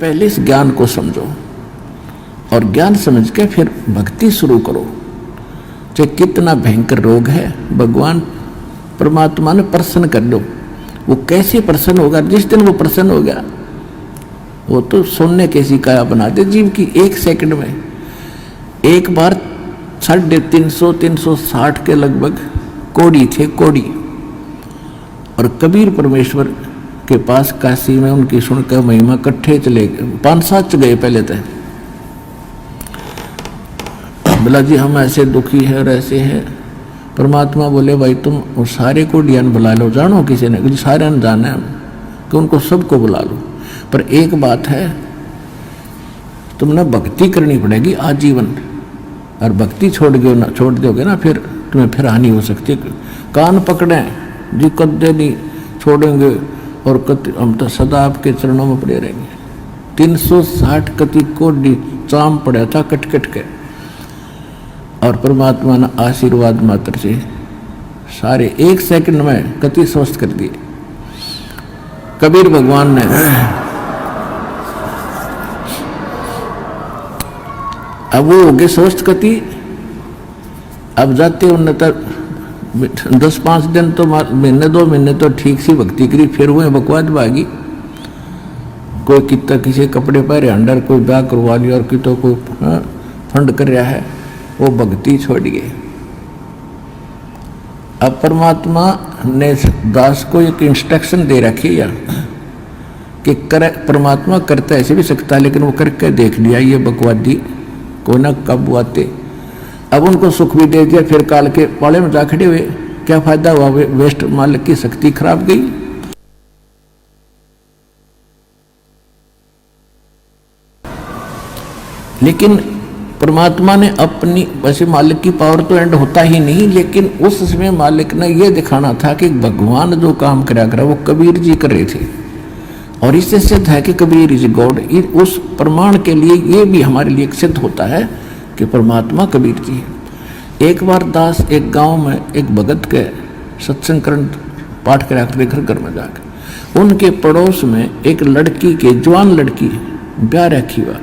पहले इस ज्ञान को समझो और ज्ञान समझ के फिर भक्ति शुरू करो। चाहे कितना भयंकर रोग है, भगवान परमात्मा ने प्रसन्न कर दो। वो कैसे प्रसन्न होगा? जिस दिन वो प्रसन्न हो गया, वो तो सोने कैसी काया बना दे जीव की। एक सेकंड में एक बार 350-360 के लगभग कोड़ी थे, कोड़ी। और कबीर परमेश्वर के पास काशी में उनकी सुनकर महिमा इकट्ठे चले गए, 5-7 गए पहले तक। बोला जी हम ऐसे दुखी है और ऐसे हैं। परमात्मा बोले भाई तुम वो सारे को डियान बुला लो, जानो किसी ने? सारे ने जाना है कि उनको सबको बुला लो, पर एक बात है, तुमने भक्ति करनी पड़ेगी आजीवन। और भक्ति छोड़ दोगे ना फिर तुम्हें फिर हानि हो सकती है। कान पकड़े जी, कदे नहीं छोड़ेंगे और हम तो सदा आपके चरणों में पड़े रहेंगे। 360 कति कोडी चाम पड़ा था कट कट के, और परमात्मा ने आशीर्वाद मात्र से सारे एक सेकंड में कति स्वस्थ कर दिए। कबीर भगवान ने अब वो हो गए स्वस्थ कति। अब जाते उन्हें तक 10-5 दिन तो महीने 2 महीने तो ठीक सी भक्ति करी, फिर हुए बकवाद भागी। कोई कितना किसी कपड़े पहरे अंडर, कोई ब्याह करवा लिया और कितो कोई फंड कर रहा है, वो भक्ति छोड़ गए। अब परमात्मा ने दास को एक इंस्ट्रक्शन दे रखी है कि परमात्मा करता ऐसे भी सकता है, लेकिन वो करके देख लिया ये बकवादी को ना कब आते। अब उनको सुख भी दे दिया, फिर काल के पाले में जा खड़े हुए। क्या फायदा हुआ? वेस्ट, मालिक की शक्ति खराब गई। लेकिन परमात्मा ने अपनी, वैसे मालिक की पावर तो एंड होता ही नहीं, लेकिन उस समय मालिक ने यह दिखाना था कि भगवान जो काम करा करा वो कबीर जी कर रहे थे। और इससे सिद्ध है कि कबीर इज गॉड। उस प्रमाण के लिए ये भी हमारे लिए सिद्ध होता है कि परमात्मा कबीर जी है। एक बार दास एक गांव में एक भगत के सत्संग करण पाठ करा कर घर घर में जाकर, उनके पड़ोस में एक लड़की के, जवान लड़की ब्याह रखी हुआ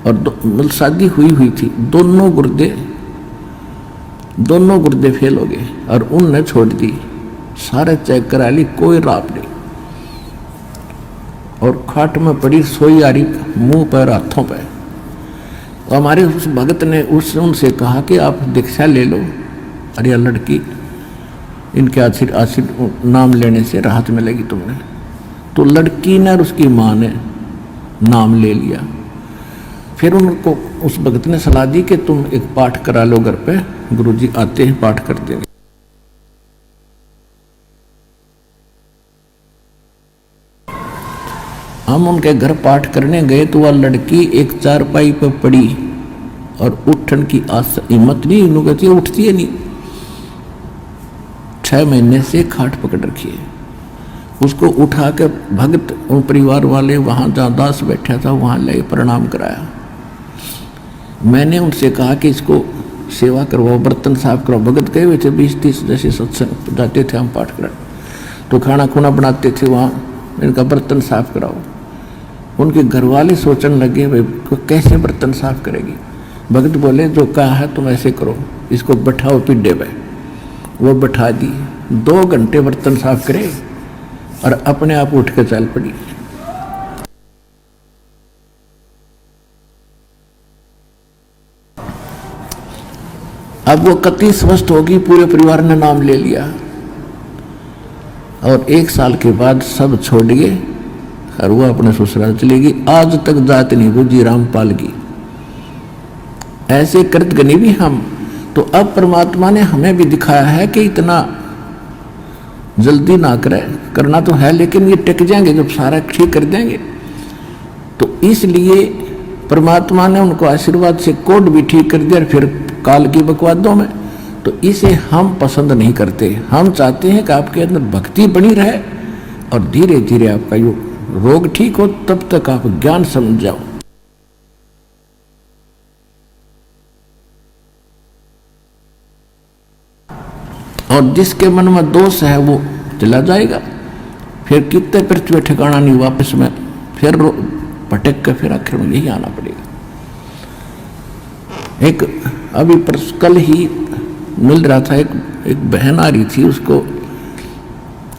और शादी हुई थी। दोनों गुर्दे फेल हो गए और उनने छोड़ दी। सारे चेक करा ली, कोई राप नहीं। और खाट में पड़ी सोई आ रही, मुंह पर हाथों पर। तो हमारे उस भगत ने उनसे कहा कि आप दीक्षा ले लो। अरे यह लड़की, इनके आशीर्वाद नाम लेने से राहत मिलेगी तुम्हें। तो लड़की ने और उसकी माँ ने नाम ले लिया। फिर उनको उस भगत ने सलाह दी कि तुम एक पाठ करा लो घर पे, गुरुजी आते हैं पाठ करते हैं। हम उनके घर पाठ करने गए तो वह लड़की एक चारपाई पर पड़ी और उठन की हिम्मत नहीं, उन्होंने उठती है नहीं। 6 महीने से खाट पकड़ रखी है। उसको उठा के भगत और परिवार वाले वहां जहाँ दास बैठा था वहां ले प्रणाम कराया। मैंने उनसे कहा कि इसको सेवा करवाओ, बर्तन साफ कराओ। भगत गए हुए थे 20-30 जैसे सत्संग जाते थे हम पाठ करा, तो खाना खुना बनाते थे वहाँ, इनका बर्तन साफ कराओ। उनके घर वाले सोचने लगे भाई कैसे बर्तन साफ करेगी। भगत बोले जो कहा है तुम ऐसे करो, इसको बैठाओ पिड्डे पे। वो बैठा दी, 2 घंटे बर्तन साफ करे और अपने आप उठ के चल पड़ी। अब वो कति स्वस्थ होगी, पूरे परिवार ने नाम ले लिया। और 1 साल के बाद सब छोड़ गए और वो अपने ससुराल चली गई। आज तक जात नहीं बुझी रामपाल की। ऐसे कृत गनी भी हम। तो अब परमात्मा ने हमें भी दिखाया है कि इतना जल्दी ना करे, करना तो है लेकिन ये टिक जाएंगे जब सारा ठीक कर देंगे। तो इसलिए परमात्मा ने उनको आशीर्वाद से कोड भी ठीक कर दिया, फिर काल की बकवादों में। तो इसे हम पसंद नहीं करते। हम चाहते हैं कि आपके अंदर भक्ति बनी रहे और धीरे धीरे आपका यो रोग ठीक हो, तब तक आप ज्ञान समझ जाओ। और जिसके मन में दोष है वो चला जाएगा। फिर कितने पृथ्वी ठिकाना नहीं, वापस में फिर भटक कर फिर आखिर में यही आना पड़ेगा। एक अभी कल ही मिल रहा था, एक बहन आ रही थी, उसको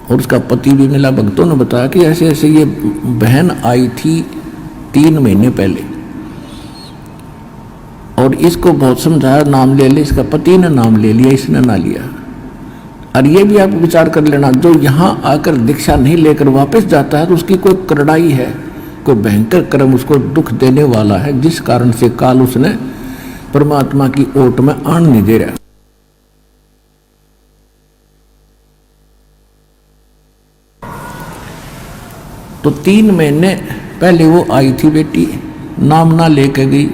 और उसका पति भी मिला। भक्तों ने बताया कि ऐसे ऐसे ये बहन आई थी 3 महीने पहले और इसको बहुत समझाया, नाम ले ले, इसका पति ने नाम ले लिया, इसने ना लिया। और ये भी आप विचार कर लेना, जो यहाँ आकर दीक्षा नहीं लेकर वापस जाता है तो उसकी कोई करड़ाई है, कोई भयंकर कर्म उसको दुख देने वाला है, जिस कारण से काल उसने परमात्मा की ओट में आन नहीं दे रहा। तो 3 महीने पहले वो आई थी बेटी, नाम ना लेके गई,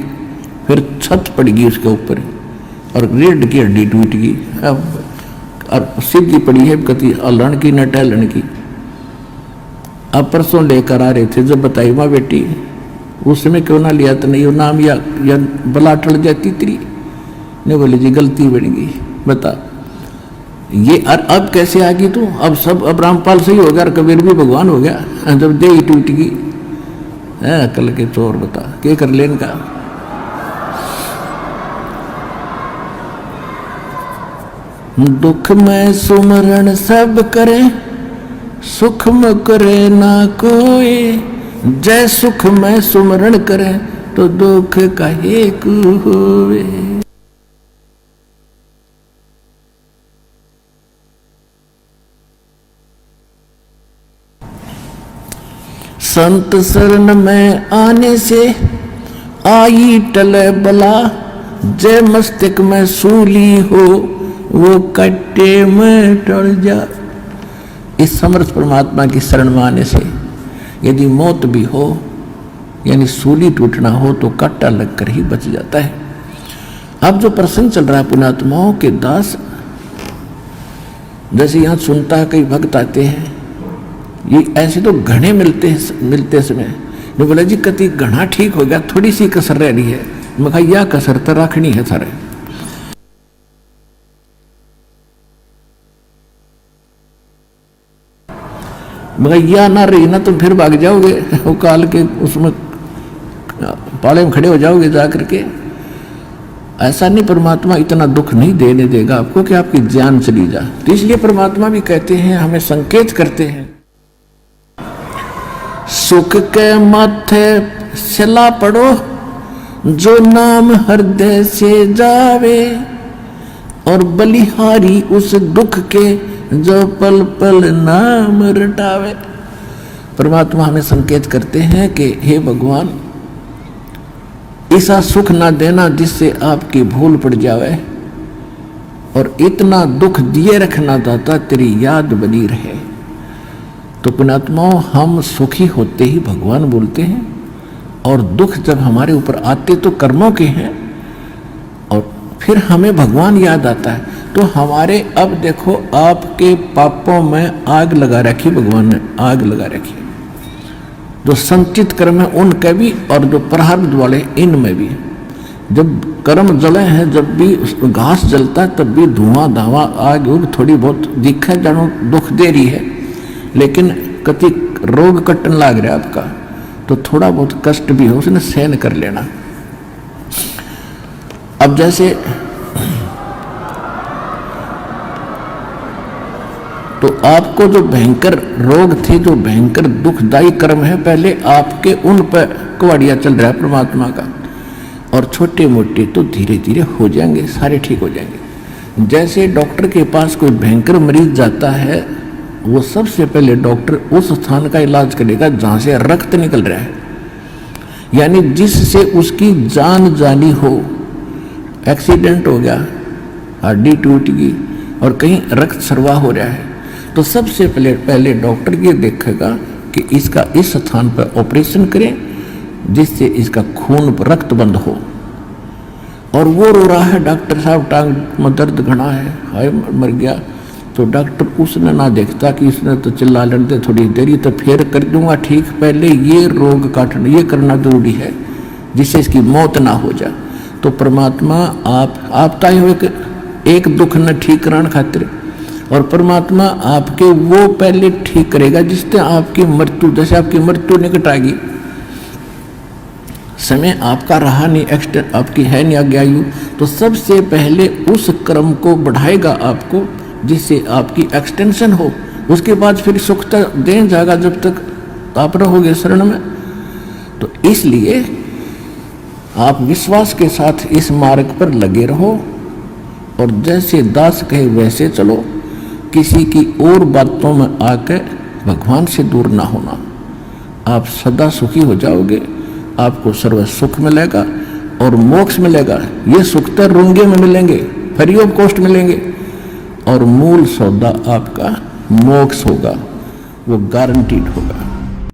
फिर छत पड़ गई उसके ऊपर और रीढ़ की हड्डी टूट गई। अब और सीधी पड़ी है कति हलन की न टहलन की। अब परसों लेकर आ रहे थे, जब बताई माँ बेटी उस समय क्यों ना लिया, तो नहीं वो नाम या बला टल जाती तेरी। नहीं बोले जी गलती बन गई, बता ये। और अब कैसे आ गई तू? अब सब, अब रामपाल सही हो गया और कबीर भी भगवान हो गया, जब दे ही टूट गई है। अकल के चोर, बता क्या कर ले इनका। दुख में सुमरण सब करे, सुख में करे ना कोई। जय सुख में सुमरण करे तो दुख काहे को होवे। संत शरण में आने से आई टले बला। जय मस्तक में सूली हो वो कट्टे में टल जा। इस समर्थ परमात्मा की शरण में आने से यदि मौत भी हो, यानी सूली टूटना हो, तो कट्टा लगकर ही बच जाता है। अब जो प्रसंग चल रहा है पुण्यात्माओं के दास, जैसे यहाँ सुनता है कई भक्त आते हैं, ये ऐसे तो घने मिलते समय ने बोला जी कति घना ठीक हो गया, थोड़ी सी कसर रह रही है। मैं कहा यह कसर तो रखनी है सारे। मगर या ना रही ना तुम फिर भाग जाओगे, वो काल के उसमें पाले में खड़े हो जाओगे जा करके। ऐसा नहीं, परमात्मा इतना दुख नहीं देने देगा आपको कि आपकी जान चली जा। तो इसलिए परमात्मा भी कहते हैं, हमें संकेत करते हैं, सुख के माथे सिला पड़ो जो नाम हृदय से जावे, और बलिहारी उस दुख के जो पल पल नाम रटावे। परमात्मा हमें संकेत करते हैं कि हे भगवान, ऐसा सुख ना देना जिससे आपकी भूल पड़ जावे, और इतना दुख दिए रखना दाता तेरी याद बनी रहे। तो पुण्यात्माओं, हम सुखी होते ही भगवान बोलते हैं, और दुख जब हमारे ऊपर आते तो कर्मों के हैं, और फिर हमें भगवान याद आता है। तो हमारे, अब देखो आपके पापों में आग लगा रखी, भगवान ने आग लगा रखी, जो संचित कर्म है उनके भी और जो प्रारब्ध वाले इनमें भी। जब कर्म जले हैं, जब भी घास जलता है तब भी धुआं धावा आग उग थोड़ी बहुत दिखे जानो दुख दे रही है, लेकिन कति रोग कटन लाग रहा है आपका, तो थोड़ा बहुत कष्ट भी हो उसने सहन कर लेना। अब जैसे तो आपको जो भयंकर रोग थे, जो भयंकर दुखदायी कर्म है, पहले आपके उन पर कुवाड़िया चल रहा है परमात्मा का, और छोटे मोटे तो धीरे धीरे हो जाएंगे, सारे ठीक हो जाएंगे। जैसे डॉक्टर के पास कोई भयंकर मरीज जाता है, वो सबसे पहले डॉक्टर उस स्थान का इलाज करेगा जहां से रक्त निकल रहा है, यानी जिससे उसकी जान जानी हो। एक्सीडेंट हो गया, हड्डी टूट गई और कहीं रक्त सर्वा हो रहा है, तो सबसे पहले डॉक्टर ये देखेगा कि इसका इस स्थान पर ऑपरेशन करें जिससे इसका खून रक्त बंद हो। और वो रो रहा है, डॉक्टर साहब टांग में दर्द घना है, हाय मर गया, तो डॉक्टर उसने ना देखता कि इसने तो चिल्ला लेते थोड़ी देरी, तो फिर कर दूंगा ठीक, पहले ये रोग काटना, ये करना जरूरी है जिससे इसकी मौत ना हो जाए। तो परमात्मा आप ताई हो एक दुख न ठीक कराने खातिर, और परमात्मा आपके वो पहले ठीक करेगा जिससे आपकी मृत्यु, जैसे आपकी मृत्यु निकट आएगी समय आपका रहा नहीं, आपकी है नहीं आज्ञायु, तो सबसे पहले उस क्रम को बढ़ाएगा आपको जिससे आपकी एक्सटेंशन हो। उसके बाद फिर सुख तक दे जाएगा जब तक आप रहोगे शरण में। तो इसलिए आप विश्वास के साथ इस मार्ग पर लगे रहो और जैसे दास कहे वैसे चलो। किसी की और बातों में आकर भगवान से दूर ना होना। आप सदा सुखी हो जाओगे, आपको सर्व सुख मिलेगा और मोक्ष मिलेगा। ये सुख तो रुंगे में मिलेंगे, फ्री ऑफ कॉस्ट मिलेंगे, और मूल सौदा आपका मोक्ष होगा, वो गारंटीड होगा।